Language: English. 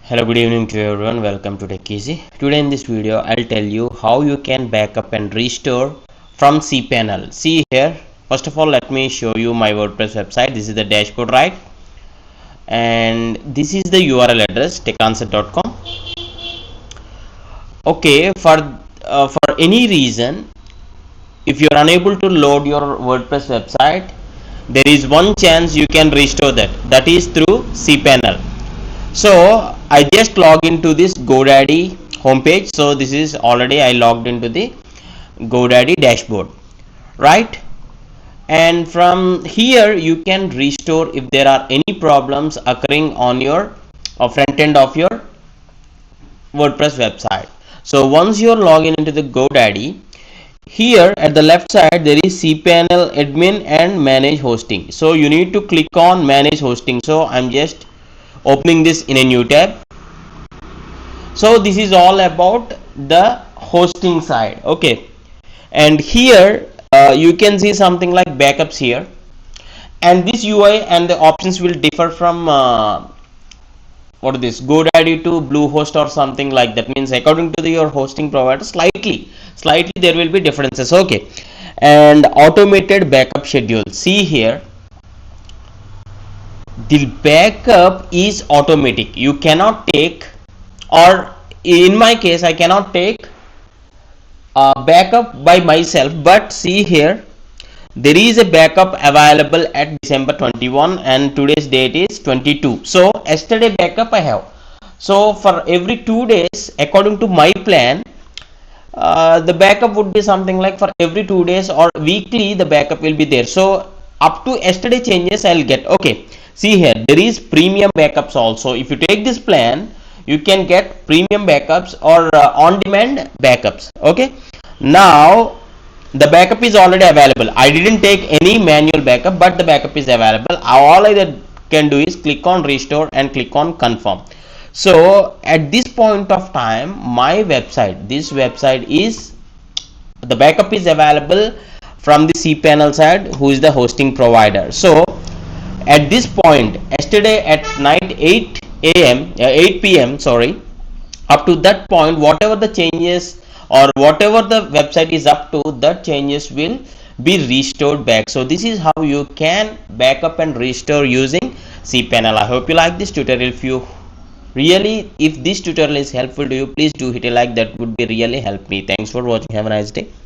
Hello, good evening to everyone. Welcome to Tech Easy. Today in this video, I'll tell you how you can backup and restore from Cpanel. See here. First of all, let me show you my WordPress website. This is the dashboard, right? And this is the URL address techanswer.com. Okay, for any reason, if you are unable to load your WordPress website, there is one chance you can restore that. That is through Cpanel. So I just log into this GoDaddy homepage. So this is already I logged into the GoDaddy dashboard, right? And from here you can restore if there are any problems occurring on your front end of your WordPress website. So once you are logging into the GoDaddy, here at the left side there is Cpanel admin and manage hosting. So you need to click on manage hosting. So I'm just opening this in a new tab. So this is all about the hosting side. Okay, and here you can see something like backups here, and this UI and the options will differ from what is this, GoDaddy to Bluehost or something like that. Means according to your hosting provider, slightly there will be differences. Okay, and automated backup schedule. See here, the backup is automatic. You cannot take, or in my case I cannot take backup by myself, but see here there is a backup available at December 21 and today's date is 22. So yesterday backup I have. So for every 2 days, according to my plan, the backup would be something like for every 2 days or weekly the backup will be there. So up to yesterday changes I'll get. Okay, see here there is premium backups also. If you take this plan, you can get premium backups or on demand backups. Okay, now the backup is already available. I didn't take any manual backup, but the backup is available. All I can do is click on restore and click on confirm. So at this point of time, my website, this website is, the backup is available from the Cpanel side, who is the hosting provider. So at this point, yesterday at night 8 p.m. sorry, up to that point, whatever the changes or whatever the website is up to, that changes will be restored back. So this is how you can backup and restore using Cpanel. I hope you like this tutorial. If this tutorial is helpful to you, please do hit a like. That would be really help me. Thanks for watching. Have a nice day.